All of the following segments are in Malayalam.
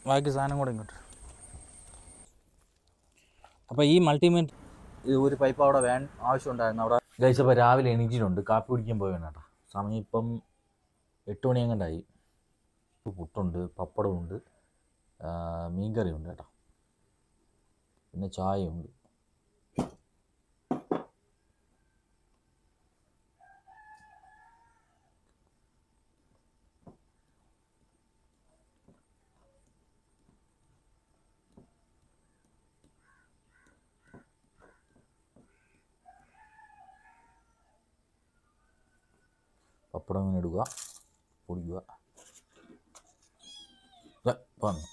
ബാക്കി സാധനം കൂടെ ഇങ്ങോട്ട്. അപ്പോൾ ഈ മൾട്ടിമീറ്റർ ഇത് ഒരു പൈപ്പ് അവിടെ ആവശ്യമുണ്ടായിരുന്നു അവിടെ. ഗൈസ് അപ്പോൾ രാവിലെ എണീറ്റിട്ടുണ്ട്, കാപ്പി കുടിക്കാൻ പോയാണ് കേട്ടോ. സമയം ഇപ്പം 8 മണി അങ്ങാണ്ടായി. പുട്ടുണ്ട്, പപ്പടമുണ്ട്, മീൻകറിയുണ്ട് കേട്ടോ, പിന്നെ ചായയുണ്ട്. പപ്പടം ഇങ്ങനെ ഇടുക, പൊടിക്കുക. വന്നു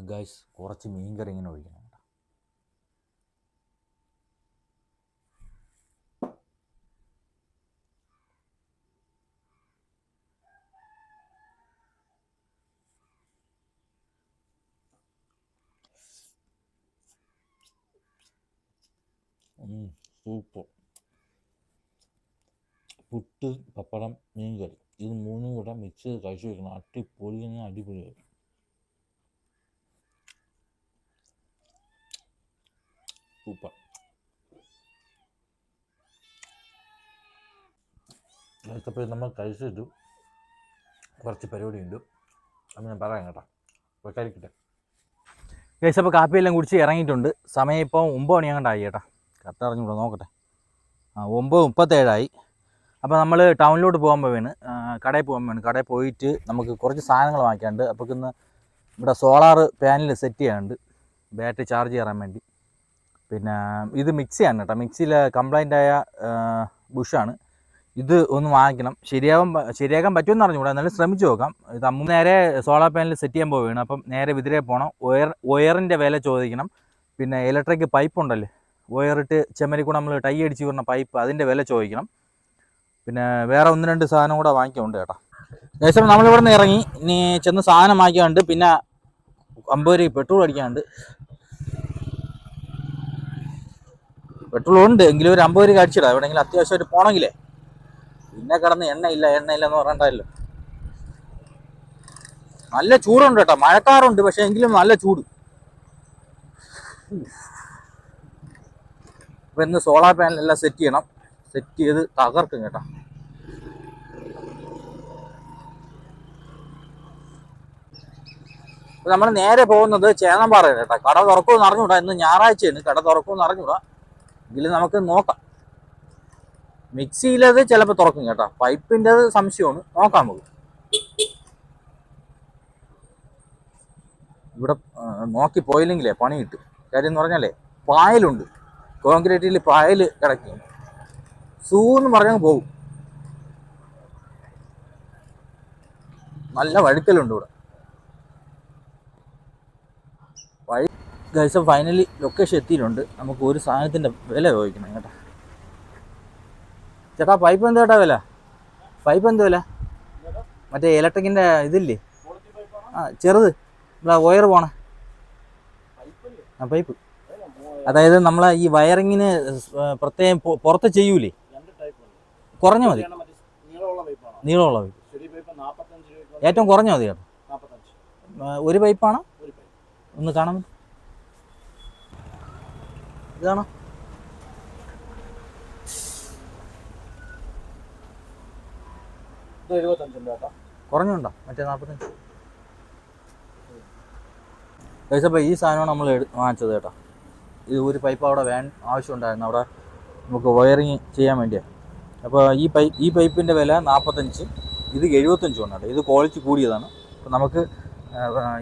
ഗൈസ് കുറച്ച് മീൻകറി ഇങ്ങനെ ഒഴിക്കണം. സൂപ്പർ. പുട്ട്, പപ്പടം, മീൻകറി ഇത് മൂന്നും കൂടെ മിക്സ് ചെയ്ത് കഴിച്ചു വെക്കണം. അടിപൊളിയായി. സൂപ്പർ. കഴിച്ചപ്പോൾ നമ്മൾ കഴിച്ചിട്ടു കുറച്ച് പരിപാടിയുണ്ട്, അത് ഞാൻ പറയാം കേട്ടോ. അപ്പോൾ കഴിക്കട്ടെ. കഴിച്ചപ്പോൾ കാപ്പിയെല്ലാം കുടിച്ച് ഇറങ്ങിയിട്ടുണ്ട്. സമയം ഇപ്പോൾ 9 മണി അങ്ങോട്ടായി കേട്ടോ. കറക്റ്റ് അറിഞ്ഞൂടാ, നോക്കട്ടെ. 9:37 അപ്പോൾ നമ്മൾ ടൗണിലോട്ട് പോകാൻ പോവാണ്, കടയിൽ പോകാൻ വേണം. കടയിൽ പോയിട്ട് നമുക്ക് കുറച്ച് സാധനങ്ങൾ വാങ്ങിക്കാനുണ്ട്. അപ്പോൾ ഇന്ന് ഇവിടെ സോളാർ പാനൽ സെറ്റ് ചെയ്യാനുണ്ട്, ബാറ്ററി ചാർജ് ചെയ്യാൻ വേണ്ടി. പിന്നെ ഇത് മിക്സിയാണ് കേട്ടോ, മിക്സിയിൽ കംപ്ലൈൻ്റ് ആയ ബുഷാണ്. ഇത് ഒന്ന് വാങ്ങിക്കണം. ശരിയാക്കാൻ പറ്റുമെന്ന് അറിഞ്ഞുകൂടാ, എന്നാലും ശ്രമിച്ചു നോക്കാം. ഇത് നേരെ സോളാർ പാനൽ സെറ്റ് ചെയ്യാൻ പോവുകയാണ്. അപ്പം നേരെ വിതിരെ പോകണം. ഒയറിൻ്റെ വില ചോദിക്കണം. പിന്നെ ഇലക്ട്രിക് പൈപ്പ് ഉണ്ടല്ലേ, ഒയറിട്ട് ചെമ്മരി കൂടെ നമ്മൾ ടൈ അടിച്ച് വരുന്ന പൈപ്പ്, അതിൻ്റെ വില ചോദിക്കണം. പിന്നെ വേറെ 1-2 സാധനം കൂടെ വാങ്ങിക്കുന്നുണ്ട് കേട്ടോ. ഏകദേശം നമ്മളിവിടെ നിന്ന് ഇറങ്ങി ഇനി ചെന്ന് സാധനം വാങ്ങിക്കാനുണ്ട്. പിന്നെ 50 രൂപ പെട്രോൾ അടിക്കാനുണ്ട്. പെട്രോൾ ഉണ്ട് എങ്കിലും ഒരു 50 രൂപ അടിച്ചിടാം എവിടെയെങ്കിലും അത്യാവശ്യമായിട്ട് പോകണമെങ്കിലേ. പിന്നെ കിടന്ന് എണ്ണയില്ല എന്ന് പറയണ്ടല്ലോ. നല്ല ചൂടുണ്ട് കേട്ടോ, മഴക്കാറുണ്ട്, പക്ഷെ എങ്കിലും നല്ല ചൂട്. അപ്പം ഇന്ന് സോളാർ പാനലെല്ലാം സെറ്റ് ചെയ്യണം. സെറ്റ് ചെയ്ത് തകർക്കും കേട്ടോ. അപ്പം നമ്മൾ നേരെ പോകുന്നത് ചേന്നമ്പാറയാണ് കേട്ടോ. കട തുറക്കുമെന്ന് അറിഞ്ഞൂടാ, ഇന്ന് ഞായറാഴ്ചയാണ്, കട തുറക്കുമെന്ന് അറിഞ്ഞൂടാ. എങ്കിലും നമുക്ക് നോക്കാം. മിക്സിയിലത് ചിലപ്പോൾ തുറക്കും കേട്ടോ, പൈപ്പിൻ്റെത് സംശയമാണ്, നോക്കാം നമുക്ക്. ഇവിടെ നോക്കി പോയില്ലെങ്കിലേ പണി കിട്ടും. കാര്യം എന്ന് പറഞ്ഞാലേ പായലുണ്ട്, കോൺക്രീറ്റിൽ പായൽ കിടക്കും. സൂന്ന് പറഞ്ഞങ്ങ് പോകും. നല്ല വഴുക്കലുണ്ട് ഇവിടെ. ഗൈസ് ഫൈനലി ലൊക്കേഷൻ എത്തിയിട്ടുണ്ട്. നമുക്ക് ഒരു സാധനത്തിൻ്റെ വില ചോദിക്കണം കേട്ടോ. ചേട്ടാ പൈപ്പ് എന്ത് കേട്ടാ വില? പൈപ്പ് എന്ത് വില? മറ്റേ ഇലക്ട്രിക്കിൻ്റെ ഇതില്ലേ, ചെറുത് ഇവിടെ വയർ പോണേ പൈപ്പ്. അതായത് നമ്മളെ ഈ വയറിങ്ങിന് പ്രത്യേകം പുറത്ത് ചെയ്യൂലേ, കുറഞ്ഞ മതി. നീളമുള്ള പൈപ്പ് ഏറ്റവും കുറഞ്ഞ മതി കേട്ടോ. ഒരു പൈപ്പാണോ? ഒന്ന് കാണാൻ ഇതാണോ? കുറഞ്ഞുണ്ടോ? മറ്റേ 45. പൈസ അപ്പോൾ ഈ സാധനമാണ് നമ്മൾ വാങ്ങിച്ചത് കേട്ടോ. ഇത് ഒരു പൈപ്പ് അവിടെ ആവശ്യമുണ്ടായിരുന്നു, അവിടെ നമുക്ക് വയറിങ് ചെയ്യാൻ വേണ്ടിയാണ്. അപ്പോൾ ഈ പൈപ്പിൻ്റെ വില 45, ഇത് 75 ഉണ്ട് കേട്ടോ. ഇത് ക്വാളിറ്റി കൂടിയതാണ്. അപ്പോൾ നമുക്ക്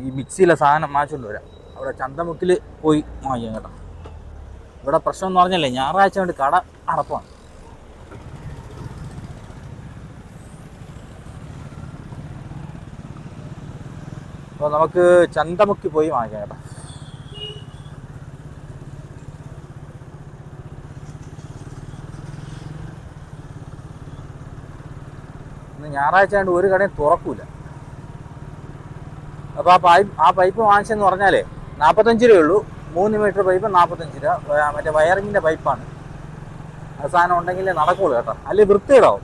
ഈ മിക്സിയിലെ സാധനം വാങ്ങിച്ചുകൊണ്ട് വരാം. അവിടെ ചന്തമുക്കിൽ പോയി വാങ്ങിക്കാം കേട്ടോ. ഇവിടെ പ്രശ്നം എന്ന് പറഞ്ഞല്ലേ, ഞായറാഴ്ച കൊണ്ട് കട അടപ്പാണ്. അപ്പോൾ നമുക്ക് ചന്തമുക്കി പോയി വാങ്ങിക്കാം കേട്ടോ. ഇന്ന് ഞായറാഴ്ച കൊണ്ട് ഒരു കടയും തുറക്കൂല. അപ്പോൾ ആ പൈപ്പ് വാങ്ങിച്ചെന്ന് പറഞ്ഞാലേ 45 രൂപയേ ഉള്ളൂ. 3 മീറ്റർ പൈപ്പ് 45 രൂപ. മറ്റേ വയറിങ്ങിൻ്റെ പൈപ്പാണ്. ആ സാധനം ഉണ്ടെങ്കിലേ നടക്കുള്ളൂ കേട്ടോ, അല്ലെങ്കിൽ വൃത്തിയിടാവും.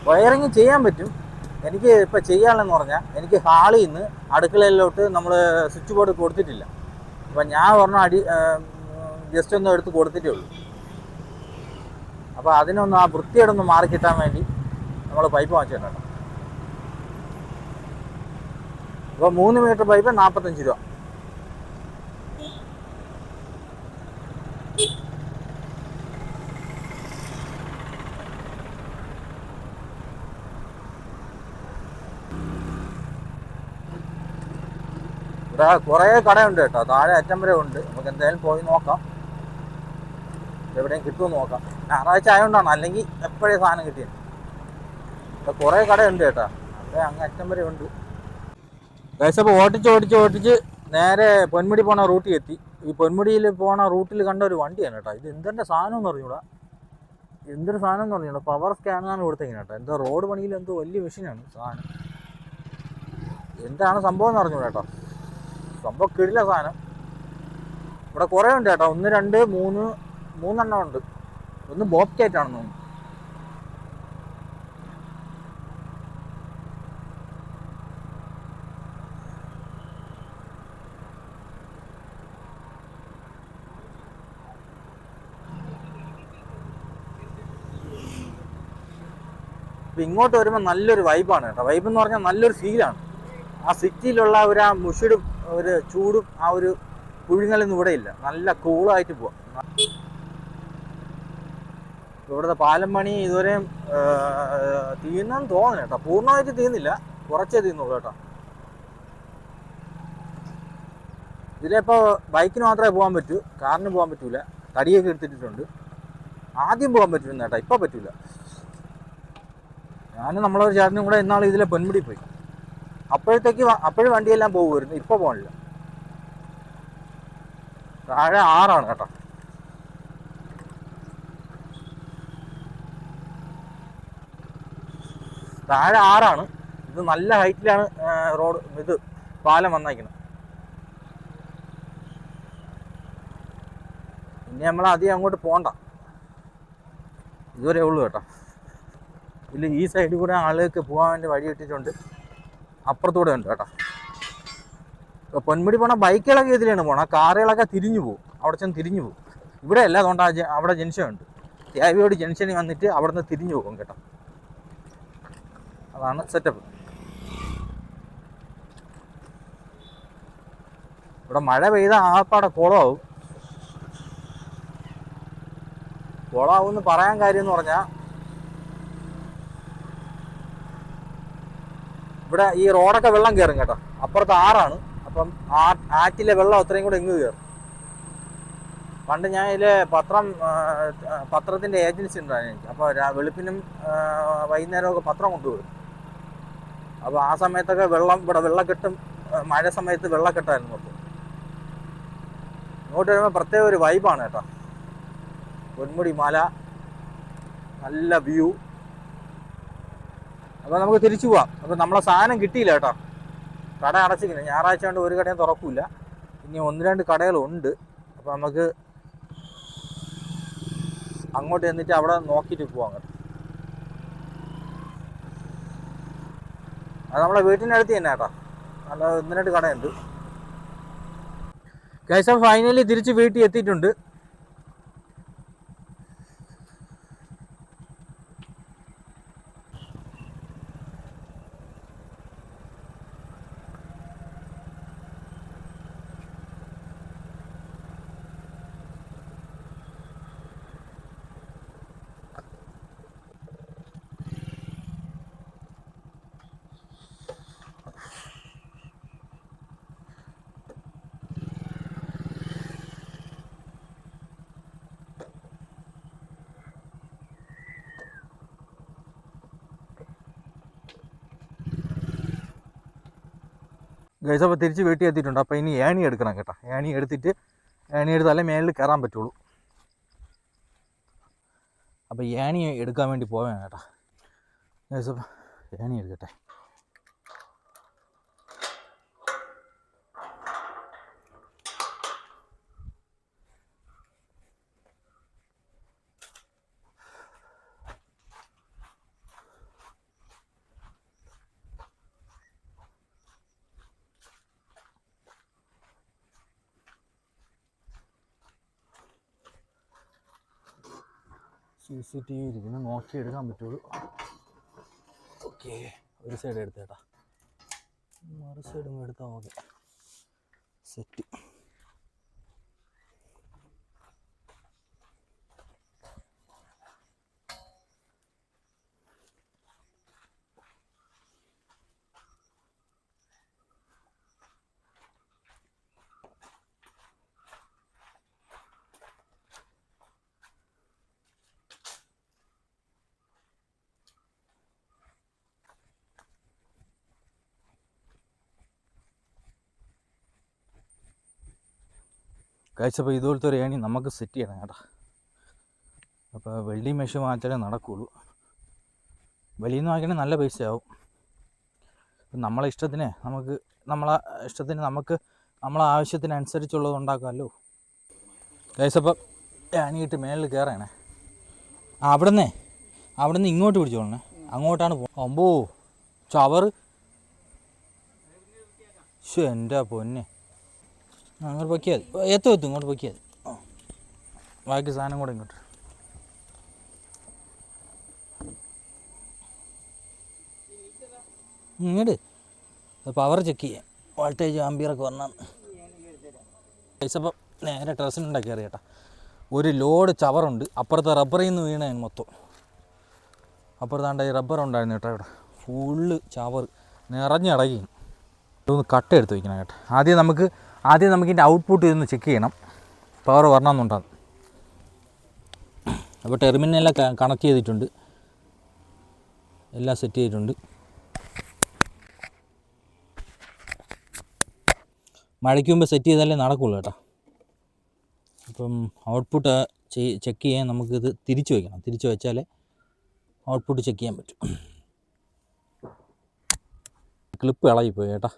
വയറിങ് ചെയ്യാൻ പറ്റും. എനിക്ക് ഇപ്പോൾ ചെയ്യാനുള്ളതെന്ന് പറഞ്ഞാൽ, എനിക്ക് ഹാളിൽ നിന്ന് അടുക്കളയിലോട്ട് നമ്മൾ സ്വിച്ച് ബോർഡ് കൊടുത്തിട്ടില്ല. അപ്പം ഞാൻ പറഞ്ഞ ജസ്റ്റ് ഒന്ന് എടുത്ത് കൊടുത്തിട്ടേ ഉള്ളൂ. അപ്പോൾ അതിനൊന്ന് ആ വൃത്തിയോടൊന്ന് മാറി കിട്ടാൻ വേണ്ടി നമ്മൾ പൈപ്പ് വാങ്ങിച്ചിട്ടുണ്ട്. അപ്പോൾ 3 മീറ്റർ പൈപ്പ് 45 രൂപ. ഇവിടെ കുറേ കടയുണ്ട് കേട്ടോ, താഴെ അറ്റം വരെ ഉണ്ട്. നമുക്ക് എന്തായാലും പോയി നോക്കാം, എവിടെയും കിട്ടുമെന്ന് നോക്കാം. ഞായറാഴ്ച ആയതുകൊണ്ടാണ്, അല്ലെങ്കിൽ എപ്പോഴേ സാധനം കിട്ടിയത്. ഇവിടെ കുറേ കടയുണ്ട് കേട്ടോ, അവിടെ അങ്ങ് അറ്റം വരെ ഉണ്ട്. അപ്പോൾ ഓടിച്ച് നേരെ പൊന്മുടി പോണ റൂട്ടിൽ എത്തി. ഈ പൊന്മുടിയിൽ പോണ റൂട്ടിൽ കണ്ട ഒരു വണ്ടിയാണ് കേട്ടോ. ഇത് എന്തെൻ്റെ സാധനം എന്ന് പറഞ്ഞൂടാ, എന്തൊരു സാധനം എന്ന് പറഞ്ഞൂടാ. പവർ സ്കാനാണ് കൊടുത്തേക്കുന്നത് കേട്ടോ. എന്തോ റോഡ് പണിയിൽ എന്തോ വലിയ മെഷീനാണ് സാധനം. എന്താണ് സംഭവം എന്ന് പറഞ്ഞൂടാ കേട്ടോ. സംഭവം കിടില സാധനം. ഇവിടെ കുറേ ഉണ്ട് കേട്ടോ, 1 2 3 3 ഉണ്ട്. ഒന്ന് ബോബ് കാറ്റാണെന്ന് തോന്നുന്നു. ഇപ്പം ഇങ്ങോട്ട് വരുമ്പോൾ നല്ലൊരു വൈബാണ് കേട്ടോ. വൈബ് എന്ന് പറഞ്ഞാൽ നല്ലൊരു ഫീലാണ്. ആ സിറ്റിയിലുള്ള ആ മുഷിടും ഒരു ചൂടും ആ ഒരു പുഴുങ്ങലൊന്നും ഇവിടെ ഇല്ല. നല്ല കൂളായിട്ട് പോവാം. ഇവിടുത്തെ പാലം പണി ഇതുവരെയും തീർന്നെന്ന് തോന്നുന്നു കേട്ടോ. പൂർണ്ണമായിട്ട് തീർന്നില്ല, കുറച്ചേ തീർന്നുള്ളൂ കേട്ടോ. ഇതിലിപ്പോൾ ബൈക്കിന് മാത്രമേ പോകാൻ പറ്റൂ, കാറിന് പോകാൻ പറ്റൂല. തടിയൊക്കെ എടുത്തിട്ടുണ്ട്. ആദ്യം പോകാൻ പറ്റുന്നു കേട്ടോ, ഇപ്പം പറ്റൂല. ഞാനും നമ്മളൊരു ചേട്ടനും കൂടെ ഇന്നാൾ ഇതിലെ പൊന്മുടി പോയി. അപ്പോഴും വണ്ടിയെല്ലാം പോകുമായിരുന്നു, ഇപ്പോൾ പോകണില്ല. താഴെ 6 കേട്ടോ. താഴെ 6. ഇത് നല്ല ഹൈറ്റിലാണ് റോഡ്, ഇത് പാലം വന്നേക്കുന്നത്. ഇനി നമ്മൾ അധികം അങ്ങോട്ട് പോകണ്ട, ഇതുവരെ ഉള്ളൂ കേട്ടോ. ഇതിൽ ഈ സൈഡിൽ കൂടെ ആളുകൾക്ക് പോകാൻ വേണ്ടി വഴി ഇട്ടിട്ടുണ്ട്. അപ്പുറത്തൂടെ ഉണ്ട് കേട്ടോ. ഇപ്പോൾ പൊന്മുടി പോണ ബൈക്കുകളൊക്കെ ഇതിലാണ് പോകണം, കാറുകളൊക്കെ തിരിഞ്ഞു പോകും. അവിടെ ചെന്ന് തിരിഞ്ഞു പോകും. ഇവിടെ അല്ല, അതുകൊണ്ട് അവിടെ ജംഗ്ഷൻ ഉണ്ട്. ത്യാവിയോട് ജംഗ്ഷനിൽ വന്നിട്ട് അവിടെ നിന്ന് തിരിഞ്ഞു പോകും കേട്ടോ. അതാണ് സെറ്റപ്പ്. ഇവിടെ മഴ പെയ്താൽ ആപ്പാടെ കുളമാവും. എന്ന് പറയാൻ കാര്യം എന്ന് പറഞ്ഞാൽ, ഇവിടെ ഈ റോഡൊക്കെ വെള്ളം കയറും കേട്ടോ. അപ്പുറത്ത് 6. അപ്പം ആറ്റിലെ വെള്ളം അത്രയും കൂടെ ഇങ്ങ് കയറും. പണ്ട് ഞാൻ ഇതിലെ പത്രത്തിൻ്റെ ഏജൻസി ഉണ്ടായിരുന്നു എനിക്ക്. അപ്പോൾ വെളുപ്പിനും വൈകുന്നേരമൊക്കെ പത്രം കൊണ്ടുപോകും. അപ്പോൾ ആ സമയത്തൊക്കെ ഇവിടെ വെള്ളക്കെട്ടും. മഴ സമയത്ത് വെള്ളക്കെട്ടായിരുന്നു മൊത്തം. ഇങ്ങോട്ട് വരുമ്പോൾ പ്രത്യേക ഒരു വൈബാണ് കേട്ടോ. പൊന്മുടി മല, നല്ല വ്യൂ. അപ്പോൾ നമുക്ക് തിരിച്ചു പോവാം. അപ്പോൾ നമ്മളെ സാധനം കിട്ടിയില്ല കേട്ടോ, കട അടച്ചിരിക്കുന്നത്. ഞായറാഴ്ച കൊണ്ട് ഒരു കടയും തുറക്കില്ല. ഇനി 1 2 കടകളുണ്ട്. അപ്പോൾ നമുക്ക് അങ്ങോട്ട് ചെന്നിട്ട് അവിടെ നോക്കിയിട്ട് പോവാം കേട്ടോ. അത് നമ്മളെ വീട്ടിനടുത്ത് തന്നെ കേട്ടോ. നല്ല 1 2 കടയുണ്ട്. ഗൈസ്, ഫൈനലി തിരിച്ച് വീട്ടിൽ എത്തിയിട്ടുണ്ട്. ഗൈസ്, അപ്പോൾ തിരിച്ച് വീട്ടിൽ എത്തിയിട്ടുണ്ട്. അപ്പോൾ ഇനി ഏണി എടുക്കണം കേട്ടോ. ഏണി എടുത്താലേ മേളിൽ കയറാൻ പറ്റുള്ളൂ. അപ്പോൾ ഏണി എടുക്കാൻ വേണ്ടി പോവാൻ കേട്ടോ. ഗൈസ്, അപ്പോൾ ഏണി എടുക്കട്ടെ. CCTV ഇരിക്കുന്നു, നോക്കിയെടുക്കാൻ പറ്റുള്ളൂ. ഓക്കെ, ഒരു സൈഡ് എടുത്തേട്ടാ, മറു സൈഡും എടുത്താൽ ഓക്കെ. സെറ്റ്. കഴിച്ചപ്പോൾ ഇതുപോലത്തെ ഒരു ഏണി നമുക്ക് സെറ്റ് ചെയ്യണം കേട്ടോ. അപ്പോൾ വെൽഡിങ് മെഷീൻ വാങ്ങിച്ചാലേ നടക്കുകയുള്ളൂ. വെളിയിൽ നിന്ന് വാങ്ങിക്കണമെങ്കിൽ നല്ല പൈസയാവും. നമ്മളെ ഇഷ്ടത്തിന് നമുക്ക് നമ്മളെ ആവശ്യത്തിനനുസരിച്ചുള്ളത് ഉണ്ടാക്കാമല്ലോ. കഴിച്ചപ്പോൾ ഏണിയിട്ട് മേളിൽ കയറണേ. അവിടുന്ന് ഇങ്ങോട്ട് പിടിച്ചോളണേ, അങ്ങോട്ടാണ് അമ്പോ ചവറ്. എൻ്റെ പൊന്നെ, അങ്ങോട്ട് പൊക്കിയാൽ മതി, എത്തും ഇങ്ങോട്ട് പൊക്കിയാൽ മതി. ബാക്കി സാധനം കൂടെ ഇങ്ങോട്ട്. ഇങ്ങോട്ട് പവർ ചെക്ക് ചെയ്യാം, വോൾട്ടേജ് ആംബിയറൊക്കെ വന്നാൽ. പൈസപ്പം നേരെ ടെറസിനുണ്ടാക്കി അറിയാട്ടാ. ഒരു ലോഡ് ചവറുണ്ട്, അപ്പുറത്തെ റബ്ബറിൽ നിന്ന് വീണ മൊത്തം. അപ്പുറത്താണ്ട് ഈ റബ്ബർ ഉണ്ടായിരുന്നു കേട്ടോ, ഇവിടെ ഫുള്ള് ചവറ് നിറഞ്ഞിടകി. ഇതൊന്ന് കട്ട എടുത്ത് വയ്ക്കണം കേട്ടോ. ആദ്യം നമുക്ക് ഇതിൻ്റെ ഔട്ട്പുട്ട് ഇതൊന്ന് ചെക്ക് ചെയ്യണം, പവർ വരണമെന്നുണ്ടാകും. അപ്പോൾ ടെർമിനലെല്ലാം കണക്ട് ചെയ്തിട്ടുണ്ട്, എല്ലാം സെറ്റ് ചെയ്തിട്ടുണ്ട്. മഴയ്ക്ക് മുമ്പ് സെറ്റ് ചെയ്താലേ നടക്കുള്ളൂ കേട്ടോ. അപ്പം ഔട്ട്പുട്ട് ചെക്ക് ചെയ്യാൻ നമുക്കിത് തിരിച്ച് വയ്ക്കണം. തിരിച്ച് വെച്ചാലേ ഔട്ട്പുട്ട് ചെക്ക് ചെയ്യാൻ പറ്റും. ക്ലിപ്പ് ഇളകിപ്പോയി കേട്ടോ,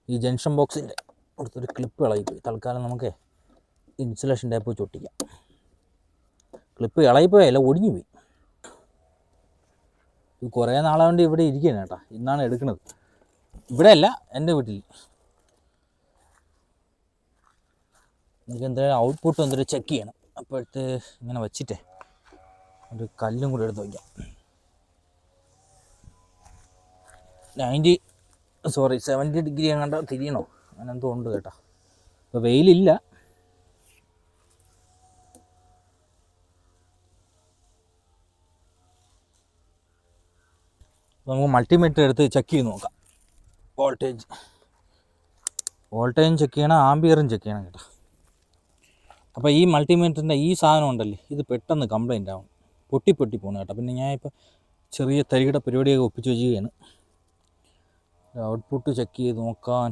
ഈ ജംഗ്ഷൻ ബോക്സിൻ്റെ അടുത്തൊരു ക്ലിപ്പ് ഇളകിപ്പോയി. തൽക്കാലം നമുക്ക് ഇൻസുലേഷൻ ടേപ്പ് വെച്ച് ഒട്ടിക്കാം. ക്ലിപ്പ് ഇളകിപ്പോയല്ല, ഒടിഞ്ഞു പോയി. ഇത് കുറേ നാളെ കൊണ്ട് ഇവിടെ ഇരിക്കുകയാണ് കേട്ടോ, ഇന്നാണ് എടുക്കുന്നത്. ഇവിടെ അല്ല, എൻ്റെ വീട്ടിൽ. നമുക്ക് എന്തായാലും ഔട്ട്പുട്ട് എന്തൊരു ചെക്ക് ചെയ്യണം. അപ്പോഴത്തെ ഇങ്ങനെ വച്ചിട്ടേ ഒരു കല്ലും കൂടി എടുത്ത് വയ്ക്കാം. 70 ഡിഗ്രി എങ്ങാണ്ട് തിരിയണോ, അങ്ങനെ എന്തോ ഉണ്ട് കേട്ടോ. ഇപ്പോൾ വെയിലില്ല. നമുക്ക് മൾട്ടിമീറ്റർ എടുത്ത് ചെക്ക് ചെയ്ത് നോക്കാം. വോൾട്ടേജും ചെക്ക് ചെയ്യണം, ആംബിയറും ചെക്ക് ചെയ്യണം കേട്ടോ. അപ്പോൾ ഈ മൾട്ടിമീറ്ററിൻ്റെ ഈ സാധനം ഉണ്ടല്ലേ, ഇത് പെട്ടെന്ന് കംപ്ലൈൻ്റ് ആവും, പൊട്ടി പോകണം കേട്ടോ. പിന്നെ ഞാനിപ്പോൾ ചെറിയ തരികിട പരിപാടിയൊക്കെ ഒപ്പിച്ച് വെക്കുകയാണ്. ഔട്ട്പുട്ട് ചെക്ക് ചെയ്ത് നോക്കാൻ.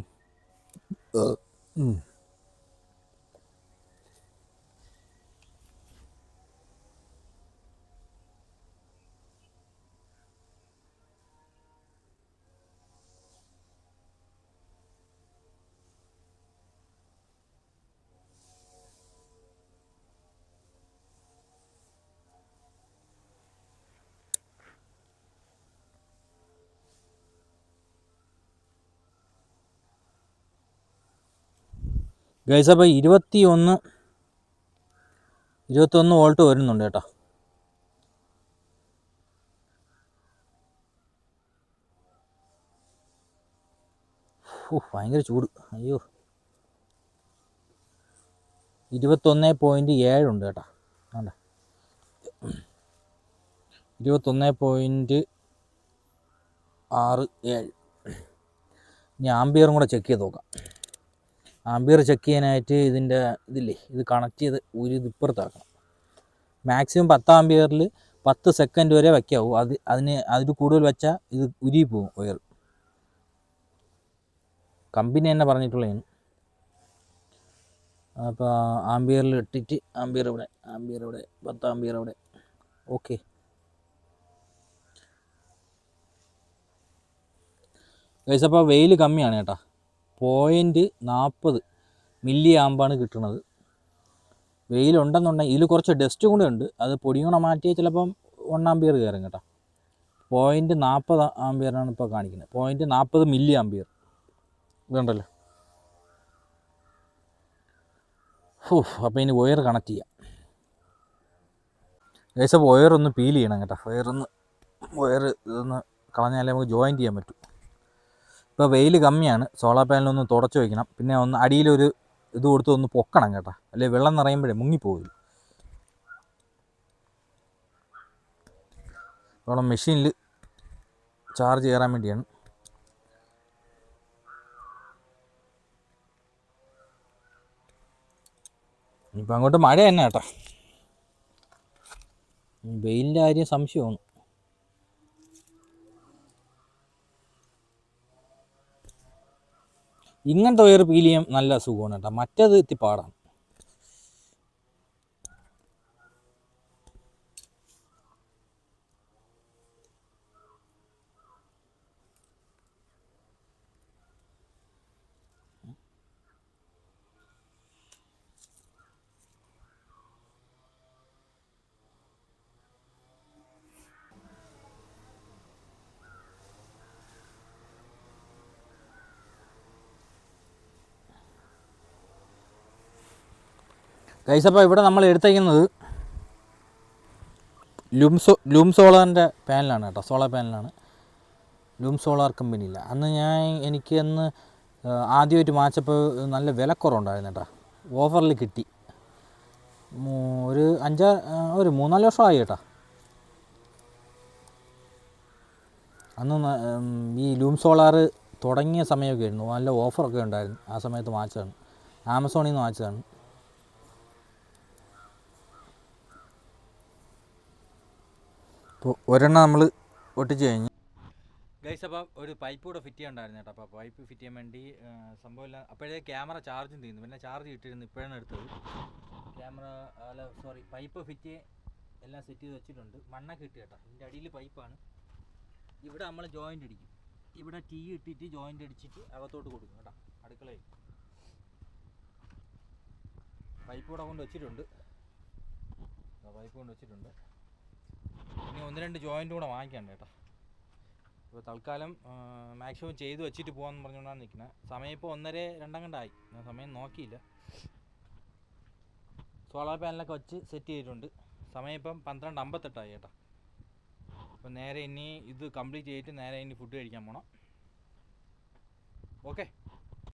ഗൈസ്, അപ്പോൾ 21 വോൾട്ട് വരുന്നുണ്ട് കേട്ടോ. ഭയങ്കര ചൂട്, അയ്യോ. 21.7 ഉണ്ട് കേട്ടോ. വേണ്ട, 21.67. ഇനി ആംബിയറും കൂടെ ചെക്ക് ചെയ്ത് നോക്കാം. ആംബിയർ ചെക്ക് ചെയ്യാനായിട്ട് ഇത് കണക്ട് ചെയ്ത് ഇത് ഇപ്പുറത്താക്കണം. മാക്സിമം 10 ആംബിയറിൽ 10 സെക്കൻഡ് വരെ വയ്ക്കാവൂ. അതിൽ കൂടുതൽ വെച്ചാൽ ഇത് ഉരുകി പോകും വയർ. കമ്പനി തന്നെ പറഞ്ഞിട്ടുള്ളതാണ്. അപ്പോൾ ആംബിയറിൽ ഇട്ടിട്ട് ആംബിയർ ഇവിടെ 10 ആംബിയർ ഇവിടെ. ഓക്കെ, ഗൈസ്, അപ്പോൾ വെയിൽ കമ്മിയാണ് കേട്ടോ. 0.40 മില്ലി ആമ്പാണ് കിട്ടുന്നത്. വെയിലുണ്ടെന്നുണ്ടെങ്കിൽ ഇതിൽ കുറച്ച് ഡസ്റ്റ് കൂടെ ഉണ്ട്, അത് പൊടിയൂടെ മാറ്റിയാൽ ചിലപ്പം 1 ആംബിയർ കയറും കേട്ടോ. 0.40 ആംബിയറാണ് ഇപ്പോൾ കാണിക്കുന്നത്, 0.40 മില്ലി ആംബിയർ. ഇതുണ്ടല്ലോ. അപ്പോൾ ഇനി വയർ കണക്ട് ചെയ്യാം. ഗൈസ് അപ്പോൾ വയറൊന്ന് പീൽ ചെയ്യണം കേട്ടോ. വയർ ഇതൊന്ന് കളഞ്ഞാലേ നമുക്ക് ജോയിൻറ്റ് ചെയ്യാൻ പറ്റും. ഇപ്പോൾ വെയിൽ കമ്മിയാണ്, സോളാർ പാനലൊന്ന് തുടച്ച് വയ്ക്കണം. പിന്നെ ഒന്ന് അടിയിലൊരു ഇത് കൊടുത്ത് ഒന്ന് പൊക്കണം കേട്ടോ, അല്ലെങ്കിൽ വെള്ളം നിറയുമ്പോഴേ മുങ്ങിപ്പോകില്ല. ഇവിടെ മെഷീനിൽ ചാർജ് കയറാൻ വേണ്ടിയാണ്. ഇപ്പം അങ്ങോട്ട് മഴ തന്നെ കേട്ടോ. വെയിലിൻ്റെ കാര്യം സംശയമാണ്. ഇങ്ങനത്തെ വയർ പീൽ ചെയ്യാൻ നല്ല സുഖമാണ് കേട്ടോ, മറ്റേത് എത്തിപ്പാടാണ്. ഗൈസ് അപ്പോൾ ഇവിടെ നമ്മൾ എടുത്തേക്കുന്നത് ലൂം സോളാറിൻ്റെ പാനലാണ് കേട്ടോ, സോളാർ പാനലാണ്. ലൂം സോളാർ കമ്പനിയില്ല. എനിക്ക് അന്ന് ആദ്യമായിട്ട് വാങ്ങിച്ചപ്പോൾ നല്ല വിലക്കുറവുണ്ടായിരുന്നു കേട്ടോ, ഓഫറിൽ കിട്ടി. ഒരു 3-4 വർഷമായി കേട്ടോ. അന്ന് ഈ ലൂം സോളാർ തുടങ്ങിയ സമയമൊക്കെ ആയിരുന്നു, നല്ല ഓഫറൊക്കെ ഉണ്ടായിരുന്നു. ആ സമയത്ത് വാങ്ങിച്ചതാണ്, ആമസോണിൽ നിന്ന് വാങ്ങിച്ചതാണ്. ഇപ്പോൾ ഒരെണ്ണം നമ്മൾ ഒട്ടിച്ച് കഴിഞ്ഞ് ഗൈസ്. അപ്പം ഒരു പൈപ്പ് കൂടെ ഫിറ്റ് ചെയ്യാണ്ടായിരുന്നു കേട്ടോ. അപ്പോൾ പൈപ്പ് ഫിറ്റ് ചെയ്യാൻ വേണ്ടി സംഭവമില്ല. അപ്പോഴേ ക്യാമറ ചാർജും തീർന്നു, പിന്നെ ചാർജ് ഇട്ടിരുന്നു, ഇപ്പോഴാണ് എടുത്തത്. പൈപ്പ് ഫിറ്റ് എല്ലാം സെറ്റ് ചെയ്ത് വെച്ചിട്ടുണ്ട്. മണ്ണൊക്കെ ഇട്ട് കേട്ടോ. ഇതിൻ്റെ അടിയിൽ പൈപ്പാണ്. ഇവിടെ നമ്മൾ ജോയിൻ്റ് അടിക്കും. ഇവിടെ ടീ ഇട്ടിട്ട് ജോയിൻ്റ് അടിച്ചിട്ട് അകത്തോട്ട് കൊടുക്കും കേട്ടോ, അടുക്കളയിൽ. പൈപ്പ് കൂടെ കൊണ്ട് വെച്ചിട്ടുണ്ട്. ഇനി 1-2 ജോയിൻ്റ് കൂടെ വാങ്ങിക്കണ്ട കേട്ടോ. ഇപ്പോൾ തൽക്കാലം മാക്സിമം ചെയ്ത് വെച്ചിട്ട് പോകാമെന്ന് പറഞ്ഞുകൊണ്ടാണ് നിൽക്കുന്നത്. സമയം ഇപ്പോൾ 1:30-2 കണ്ടായി. ഞാൻ സമയം നോക്കിയില്ല. സോളാർ പാനലൊക്കെ വെച്ച് സെറ്റ് ചെയ്തിട്ടുണ്ട്. സമയം ഇപ്പം 12:58 കേട്ടോ. അപ്പം നേരെ ഇനി ഇത് കംപ്ലീറ്റ് ചെയ്തിട്ട് നേരെ ഇനി ഫുഡ് കഴിക്കാൻ പോകണം. ഓക്കെ.